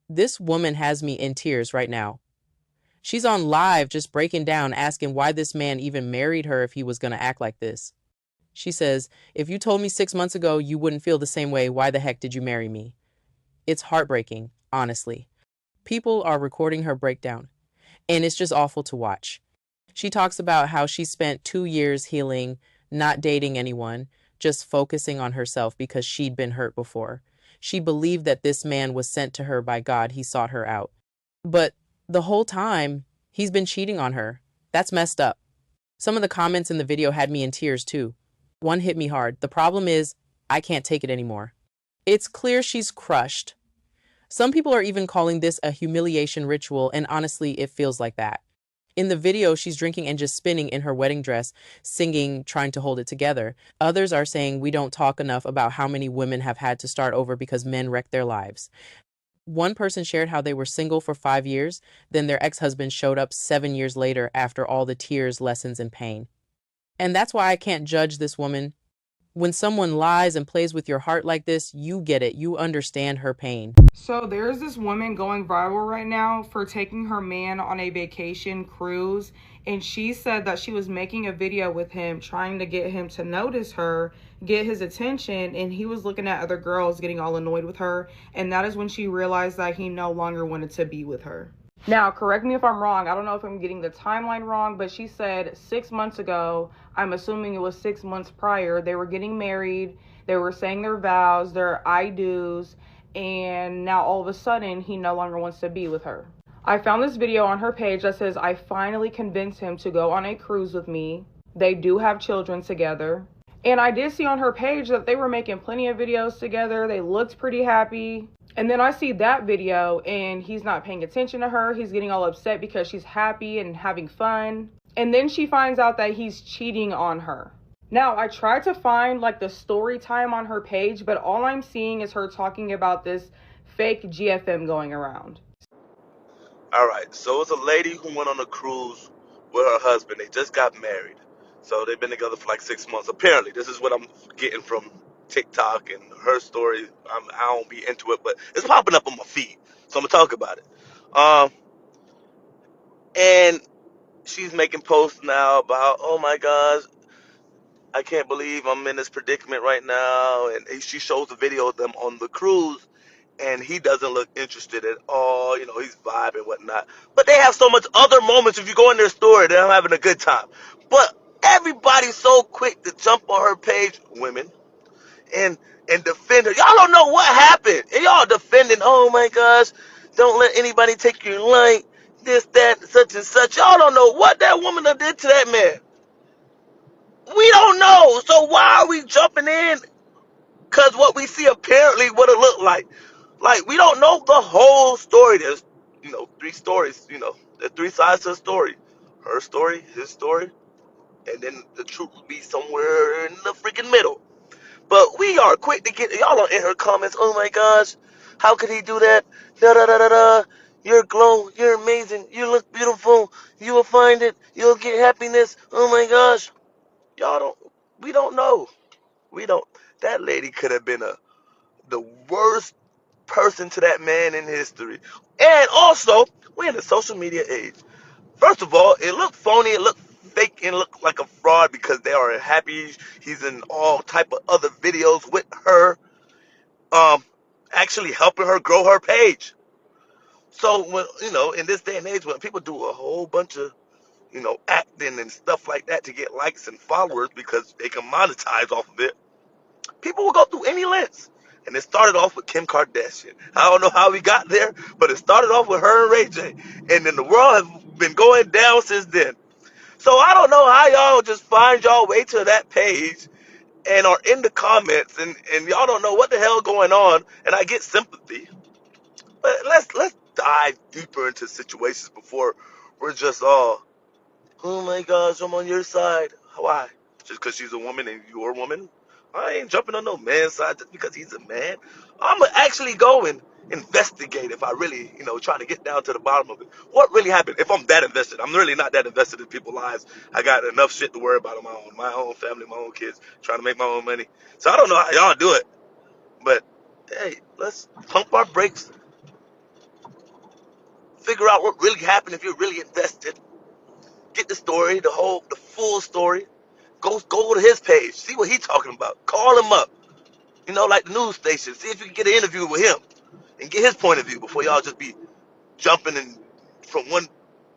This woman has me in tears right now. She's on live just breaking down, asking why this man even married her if he was going to act like this. She says, if you told me 6 months ago you wouldn't feel the same way, why the heck did you marry me? It's heartbreaking, honestly. People are recording her breakdown, and it's just awful to watch. She talks about how she spent 2 years healing, not dating anyone, just focusing on herself because she'd been hurt before. She believed that this man was sent to her by God. He sought her out. But the whole time, he's been cheating on her. That's messed up. Some of the comments in the video had me in tears too. One hit me hard. The problem is, I can't take it anymore. It's clear she's crushed. Some people are even calling this a humiliation ritual, and honestly, it feels like that. In the video, she's drinking and just spinning in her wedding dress, singing, trying to hold it together. Others are saying we don't talk enough about how many women have had to start over because men wrecked their lives. One person shared how they were single for 5 years, then their ex-husband showed up 7 years later after all the tears, lessons, and pain. And that's why I can't judge this woman. When someone lies and plays with your heart like this, you get it. You understand her pain. So there's this woman going viral right now for taking her man on a vacation cruise, and she said that she was making a video with him trying to get him to notice her, get his attention, and he was looking at other girls getting all annoyed with her, and that is when she realized that he no longer wanted to be with her. Now, correct me if I'm wrong. I don't know if I'm getting the timeline wrong, but she said 6 months ago, I'm assuming it was 6 months prior, they were getting married, they were saying their vows, their I do's, and now all of a sudden, he no longer wants to be with her. I found this video on her page that says, I finally convinced him to go on a cruise with me. They do have children together. And I did see on her page that they were making plenty of videos together. They looked pretty happy. And then I see that video and he's not paying attention to her. He's getting all upset because she's happy and having fun. And then she finds out that he's cheating on her. Now, I tried to find like the story time on her page, but all I'm seeing is her talking about this fake GFM going around. All right, so it's a lady who went on a cruise with her husband. They just got married. So they've been together for like 6 months. Apparently, this is what I'm getting from TikTok and her story. I don't be into it, but it's popping up on my feed. So I'm going to talk about it. Um, and she's making posts now about, oh my gosh, I can't believe I'm in this predicament right now. And she shows a video of them on the cruise. And he doesn't look interested at all. You know, he's vibing and whatnot. But they have so much other moments. If you go in their story, they're having a good time. But everybody's so quick to jump on her page, women, and defend her. Y'all don't know what happened. And y'all defending, oh my gosh, don't let anybody take your light, this, that, such and such. Y'all don't know what that woman done did to that man. We don't know. So why are we jumping in? Because what we see apparently what it looked like. Like, we don't know the whole story. There's, 3 stories, there's 3 sides to the story. Her story, his story, and then the truth will be somewhere in the freaking middle. But we are quick to get, y'all are in her comments, oh my gosh, how could he do that? Da da da da da. You're glow, you're amazing, you look beautiful, you will find it, you'll get happiness, oh my gosh. We don't know. We don't, that lady could have been the worst person to that man in history. And also, we're in a social media age. First of all, it looked phony, it looked fake, and it looked like a fraud because they are happy. He's in all type of other videos with her, actually helping her grow her page. So when in this day and age, when people do a whole bunch of acting and stuff like that to get likes and followers because they can monetize off of it, people will go through any lengths. And it started off with Kim Kardashian. I don't know how we got there, but it started off with her and Ray J. And then the world has been going down since then. So I don't know how y'all just find y'all way to that page and are in the comments and y'all don't know what the hell going on. And I get sympathy. But let's dive deeper into situations before we're just all, oh my gosh, I'm on your side. Why? Just because she's a woman and you're a woman? I ain't jumping on no man's side just because he's a man. I'm going to actually go and investigate if I really, try to get down to the bottom of it. What really happened? If I'm that invested. I'm really not that invested in people's lives. I got enough shit to worry about on my own family, my own kids, trying to make my own money. So I don't know how y'all do it. But, hey, let's pump our brakes Figure out what really happened if you're really invested. Get the story, the full story. Go to his page. See what he's talking about. Call him up. Like the news station. See if you can get an interview with him and get his point of view before y'all just be jumping from one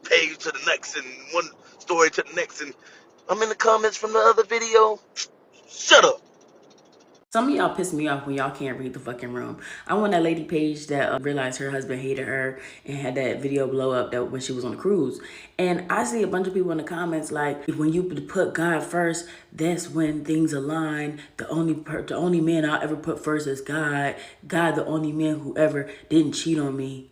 page to the next and one story to the next. And I'm in the comments from the other video. Shut up. Some of y'all piss me off when y'all can't read the fucking room. I want that lady page that realized her husband hated her and had that video blow up that when she was on the cruise. And I see a bunch of people in the comments like, when you put God first, that's when things align. The only man I'll ever put first is God. God, the only man who ever didn't cheat on me.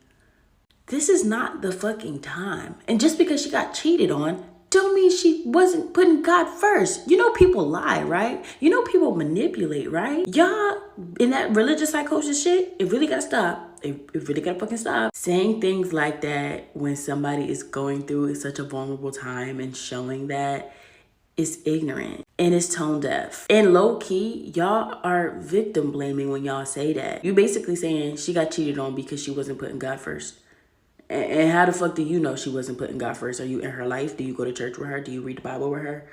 This is not the fucking time. And just because she got cheated on don't mean she wasn't putting God first. You know people lie, right? You know people manipulate, right? Y'all in that religious psychosis shit, it really gotta stop. It really gotta fucking stop. Saying things like that when somebody is going through such a vulnerable time and showing that is ignorant and it's tone deaf. And low key, y'all are victim blaming when y'all say that. You basically saying she got cheated on because she wasn't putting God first. And how the fuck do you know she wasn't putting God first? Are you in her life? Do you go to church with her? Do you read the Bible with her?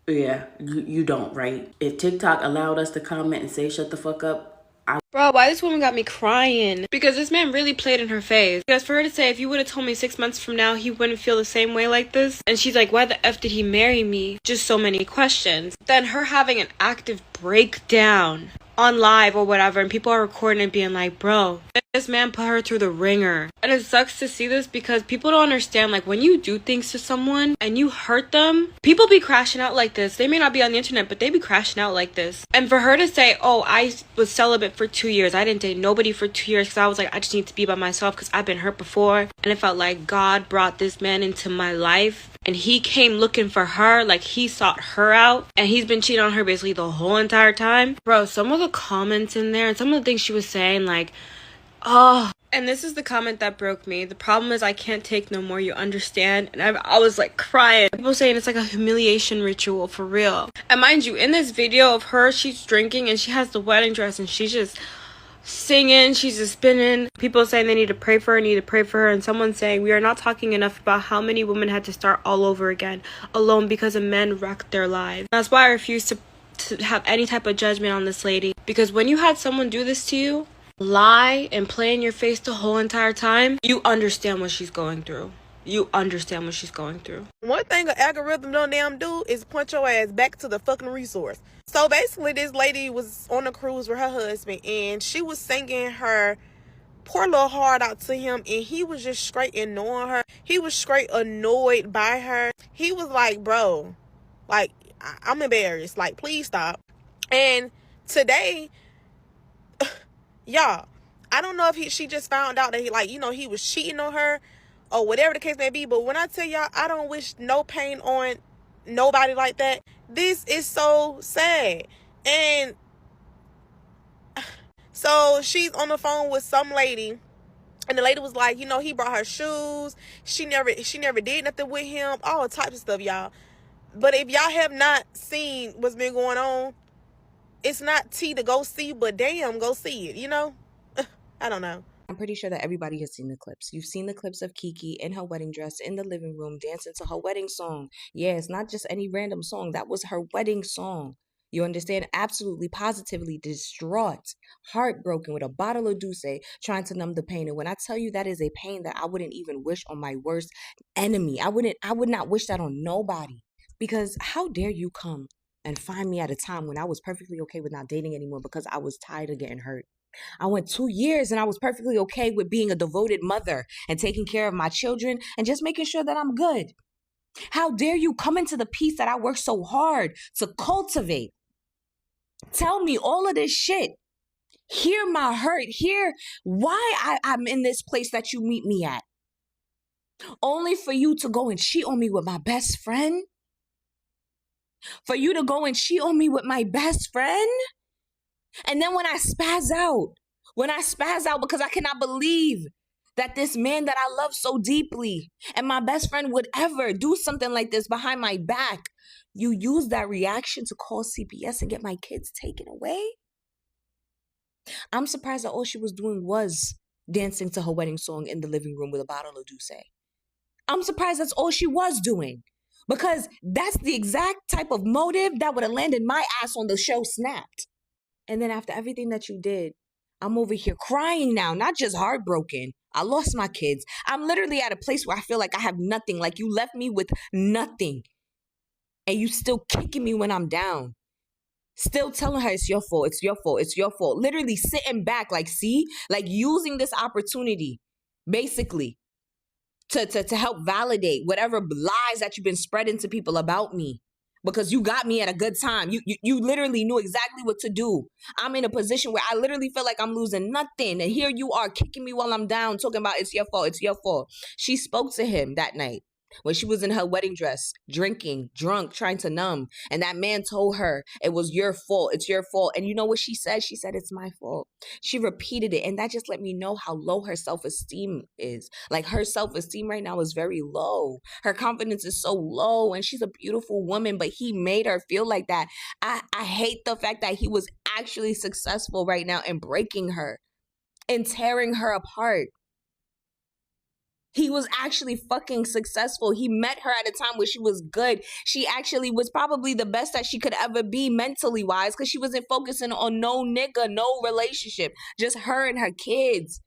Yeah, you don't, right? If TikTok allowed us to comment and say shut the fuck up, Bro, why this woman got me crying? Because this man really played in her face. Because for her to say, if you would have told me 6 months from now, he wouldn't feel the same way like this. And she's like, why the F did he marry me? Just so many questions. Then her having an active breakdown on live or whatever, and people are recording and being like, bro, this man put her through the ringer. And it sucks to see this because people don't understand, like, when you do things to someone and you hurt them, people be crashing out like this. They may not be on the internet, but they be crashing out like this. And for her to say, oh, I was celibate for 2 years, I didn't date nobody for 2 years because I was like, I just need to be by myself because I've been hurt before, and it felt like God brought this man into my life and he came looking for her, like he sought her out, and he's been cheating on her basically the whole entire time. Bro, some of the comments in there and some of the things she was saying, like, oh. And this is the comment that broke me. The problem is I can't take no more, you understand? And I was like crying. People saying it's like a humiliation ritual for real. And mind you, in this video of her, she's drinking and she has the wedding dress and she's just singing, she's just spinning. People saying they need to pray for her, and someone saying we are not talking enough about how many women had to start all over again alone because a man wrecked their lives. That's why I refuse to have any type of judgment on this lady, because when you had someone do this to you, lie and play in your face the whole entire time, you understand what she's going through. You understand what she's going through. One thing an algorithm don't damn do is point your ass back to the fucking resource. So basically, this lady was on a cruise with her husband, and she was singing her poor little heart out to him, and he was just straight ignoring her. He was straight annoyed by her. He was like, bro, like, I'm embarrassed. Like, please stop. And today, y'all, I don't know if she just found out that he was cheating on her or whatever the case may be. But when I tell y'all, I don't wish no pain on nobody like that. This is so sad. And so she's on the phone with some lady, and the lady was like, he brought her shoes. She never did nothing with him. All types of stuff, y'all. But if y'all have not seen what's been going on, it's not tea to go see, but damn, go see it, I don't know. I'm pretty sure that everybody has seen the clips. You've seen the clips of Kiki in her wedding dress in the living room dancing to her wedding song. Yeah, it's not just any random song. That was her wedding song. You understand? Absolutely, positively distraught, heartbroken with a bottle of Ďusa, trying to numb the pain. And when I tell you that is a pain that I wouldn't even wish on my worst enemy. I would not wish that on nobody. Because how dare you come and find me at a time when I was perfectly okay with not dating anymore because I was tired of getting hurt. I went 2 years and I was perfectly okay with being a devoted mother and taking care of my children and just making sure that I'm good. How dare you come into the peace that I worked so hard to cultivate? Tell me all of this shit. Hear my hurt. Hear why I'm in this place that you meet me at. Only for you to go and cheat on me with my best friend? For you to go and cheat on me with my best friend? And then when I spaz out because I cannot believe that this man that I love so deeply and my best friend would ever do something like this behind my back, you use that reaction to call CPS and get my kids taken away? I'm surprised that all she was doing was dancing to her wedding song in the living room with a bottle of Douce. I'm surprised that's all she was doing. Because that's the exact type of motive that would have landed my ass on the show Snapped. And then after everything that you did, I'm over here crying now, not just heartbroken. I lost my kids. I'm literally at a place where I feel like I have nothing, like you left me with nothing. And you still kicking me when I'm down. Still telling her it's your fault, it's your fault, it's your fault. Literally sitting back like, see? Like using this opportunity, basically, to help validate whatever lies that you've been spreading to people about me. Because you got me at a good time. You literally knew exactly what to do. I'm in a position where I literally feel like I'm losing nothing. And here you are kicking me while I'm down, talking about it's your fault, it's your fault. She spoke to him that night when she was in her wedding dress, drinking, drunk, trying to numb. And that man told her it was your fault, it's your fault. And you know what she said? She said, it's my fault. She repeated it. And that just let me know how low her self-esteem is. Like her self-esteem right now is very low. Her confidence is so low and she's a beautiful woman, but he made her feel like that. I hate the fact that he was actually successful right now in breaking her and tearing her apart. He was actually fucking successful. He met her at a time where she was good. She actually was probably the best that she could ever be mentally wise because she wasn't focusing on no nigga, no relationship. Just her and her kids.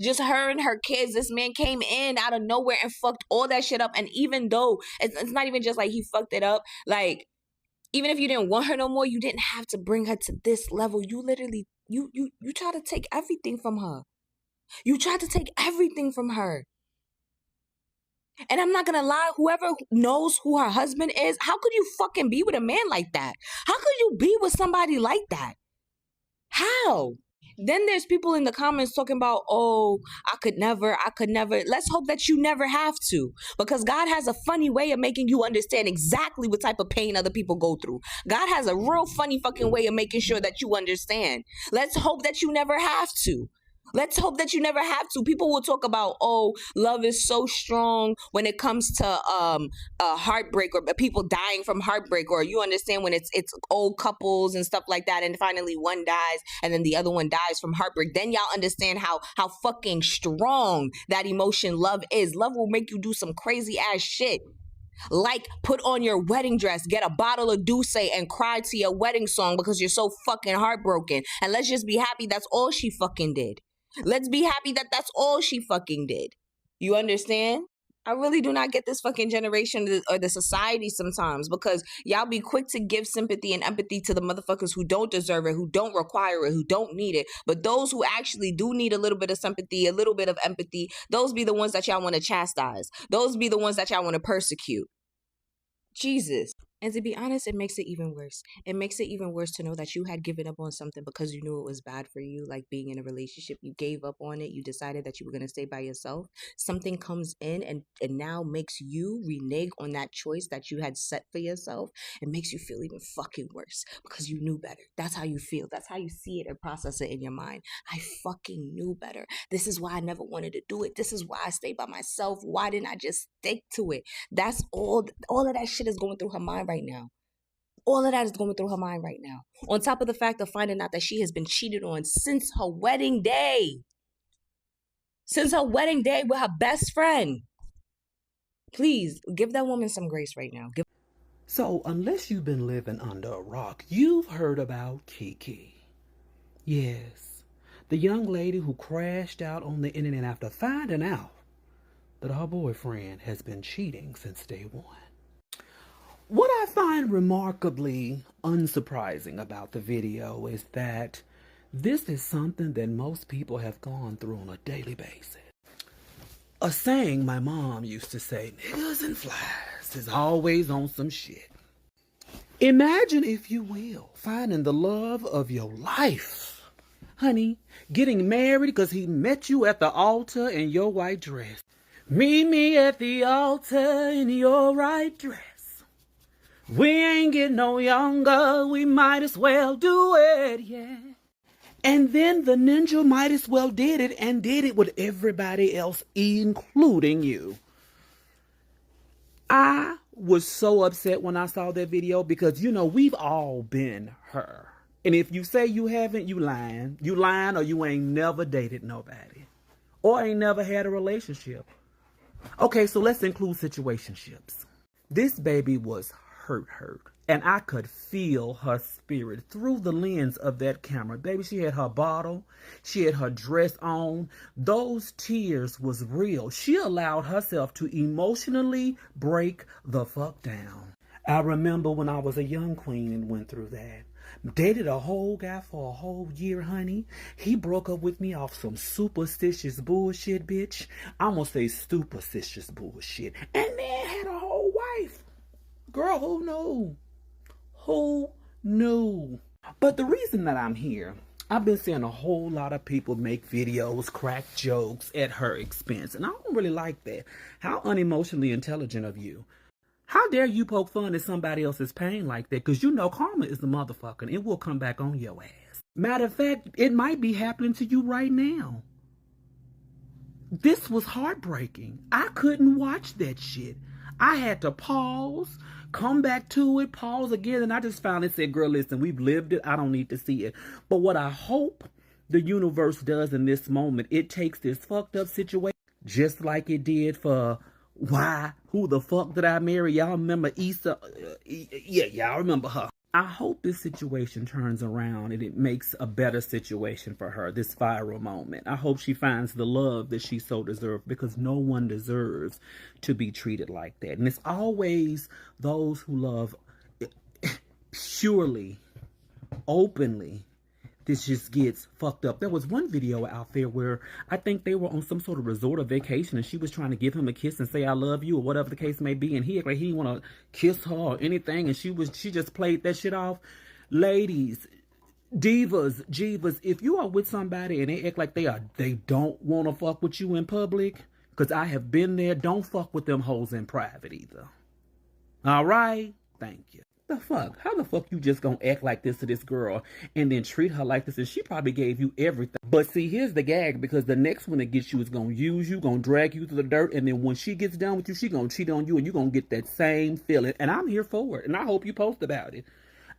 Just her and her kids. This man came in out of nowhere and fucked all that shit up. And even though it's not even just like he fucked it up, like even if you didn't want her no more, you didn't have to bring her to this level. You literally, you tried to take everything from her. You tried to take everything from her. And I'm not gonna lie, whoever knows who her husband is, how could you fucking be with a man like that? How could you be with somebody like that? How? Then there's people in the comments talking about, oh, I could never. Let's hope that you never have to. Because God has a funny way of making you understand exactly what type of pain other people go through. God has a real funny fucking way of making sure that you understand. Let's hope that you never have to. Let's hope that you never have to. People will talk about, oh, love is so strong when it comes to heartbreak or people dying from heartbreak, or you understand when it's old couples and stuff like that, and finally one dies and then the other one dies from heartbreak. Then y'all understand how fucking strong that emotion love is. Love will make you do some crazy ass shit. Like put on your wedding dress, get a bottle of Douce and cry to your wedding song because you're so fucking heartbroken. And let's just be happy that's all she fucking did. Let's be happy that that's all she fucking did. You understand? I really do not get this fucking generation or the society sometimes, because y'all be quick to give sympathy and empathy to the motherfuckers who don't deserve it, who don't require it, who don't need it. But those who actually do need a little bit of sympathy, a little bit of empathy, those be the ones that y'all want to chastise. Those be the ones that y'all want to persecute. Jesus. And to be honest, it makes it even worse. It makes it even worse to know that you had given up on something because you knew it was bad for you, like being in a relationship. You gave up on it. You decided that you were going to stay by yourself. Something comes in and now makes you renege on that choice that you had set for yourself. It makes you feel even fucking worse because you knew better. That's how you feel. That's how you see it and process it in your mind. I fucking knew better. This is why I never wanted to do it. This is why I stayed by myself. Why didn't I just stick to it? That's all of that shit is going through her mind right now. All of that is going through her mind right now. On top of the fact of finding out that she has been cheated on since her wedding day. Since her wedding day with her best friend. Please, give that woman some grace right now. So, unless you've been living under a rock, you've heard about Kiki. Yes, the young lady who crashed out on the internet after finding out that her boyfriend has been cheating since day one. What I find remarkably unsurprising about the video is that this is something that most people have gone through on a daily basis. A saying my mom used to say, niggas and flies is always on some shit. Imagine, if you will, finding the love of your life. Honey, getting married because he met you at the altar in your white dress. Meet me at the altar in your white dress. We ain't getting no younger, we might as well do it, yeah. And then the ninja might as well did it, and did it with everybody else, including you. I was so upset when I saw that video because, we've all been her. And if you say you haven't, you lying. You lying or you ain't never dated nobody. or ain't never had a relationship. Okay, so let's include situationships. This baby was hurt. And I could feel her spirit through the lens of that camera. Baby, she had her bottle. She had her dress on. Those tears was real. She allowed herself to emotionally break the fuck down. I remember when I was a young queen and went through that. Dated a whole guy for a whole year, honey. He broke up with me off some superstitious bullshit, bitch. I'm gonna say superstitious bullshit. And then had a whole wife. Girl, who knew? Who knew? But the reason that I'm here, I've been seeing a whole lot of people make videos, crack jokes at her expense. And I don't really like that. How unemotionally intelligent of you. How dare you poke fun at somebody else's pain like that? Because you know karma is the motherfucker. And it will come back on your ass. Matter of fact, it might be happening to you right now. This was heartbreaking. I couldn't watch that shit. I had to pause, come back to it, pause again, and I just finally said, girl, listen, we've lived it. I don't need to see it. But what I hope the universe does in this moment, it takes this fucked up situation, just like it did for who the fuck did I marry? Y'all remember Issa? Yeah, y'all remember her. I hope this situation turns around and it makes a better situation for her, this viral moment. I hope she finds the love that she so deserves, because no one deserves to be treated like that. And it's always those who love purely, openly, this just gets fucked up. There was one video out there where I think they were on some sort of resort or vacation, and she was trying to give him a kiss and say I love you or whatever the case may be, and he acted like he didn't want to kiss her or anything, and she just played that shit off. Ladies, divas, if you are with somebody and they act like they don't want to fuck with you in public, because I have been there, don't fuck with them hoes in private either. All right? Thank you. The fuck? How the fuck you just gonna act like this to this girl and then treat her like this? And she probably gave you everything. But see, here's the gag, because the next one that gets you is gonna use you, gonna drag you to the dirt, and then when she gets done with you, she gonna cheat on you, and you're gonna get that same feeling. And I'm here for it, and I hope you post about it.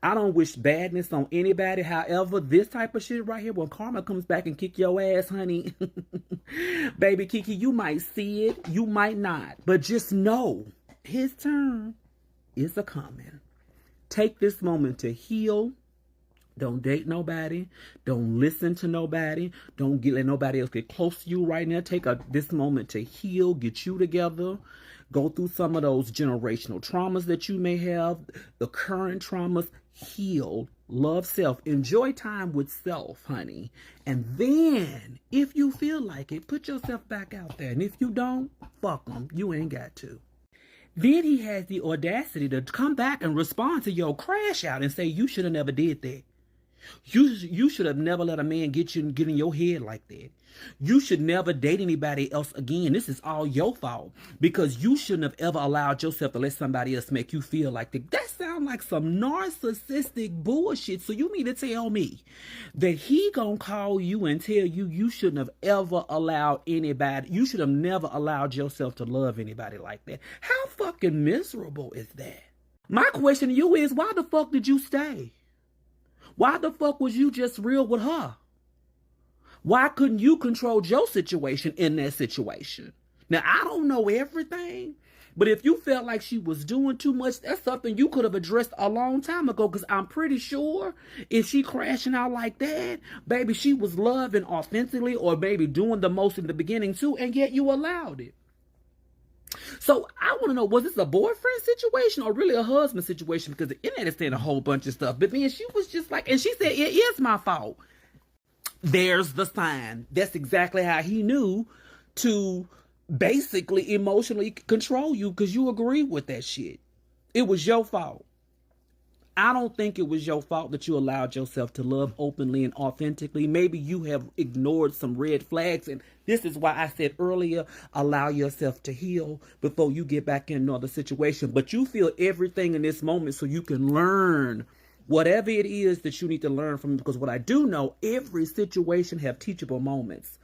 I don't wish badness on anybody. However, this type of shit right here, when karma comes back and kick your ass, honey, baby Kiki, you might see it, you might not, but just know his turn is a coming. Take this moment to heal. Don't date nobody. Don't listen to nobody. Don't let nobody else get close to you right now. Take this moment to heal, get you together. Go through some of those generational traumas that you may have, the current traumas. Heal, love self, enjoy time with self, honey. And then, if you feel like it, put yourself back out there. And if you don't, fuck them. You ain't got to. Then he has the audacity to come back and respond to your crash out and say, you should have never did that. You should have never let a man get in your head like that. You should never date anybody else again. This is all your fault, because you shouldn't have ever allowed yourself to let somebody else make you feel like that. That sounds like some narcissistic bullshit. So you mean to tell me that he gonna call you and tell you you shouldn't have ever allowed anybody, you should have never allowed yourself to love anybody like that? How fucking miserable is that? My question to you is, why the fuck did you stay? Why the fuck was you just real with her? Why couldn't you control your situation in that situation? Now, I don't know everything, but if you felt like she was doing too much, that's something you could have addressed a long time ago, because I'm pretty sure if she crashing out like that, baby, she was loving authentically, or maybe doing the most in the beginning too, and yet you allowed it. So I want to know, was this a boyfriend situation or really a husband situation? Because the internet is saying a whole bunch of stuff. But then she was just like, and she said, it is my fault. There's the sign. That's exactly how he knew to basically emotionally control you, because you agree with that shit. It was your fault. I don't think it was your fault that you allowed yourself to love openly and authentically. Maybe you have ignored some red flags, and this is why I said earlier, allow yourself to heal before you get back in another situation. But you feel everything in this moment so you can learn whatever it is that you need to learn from it. Because what I do know, every situation have teachable moments.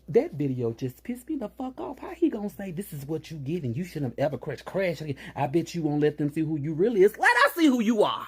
That video just pissed me the fuck off. How he gonna say this is what you get and you shouldn't have ever crashed again? I bet you won't let them see who you really is. Let us see who you are.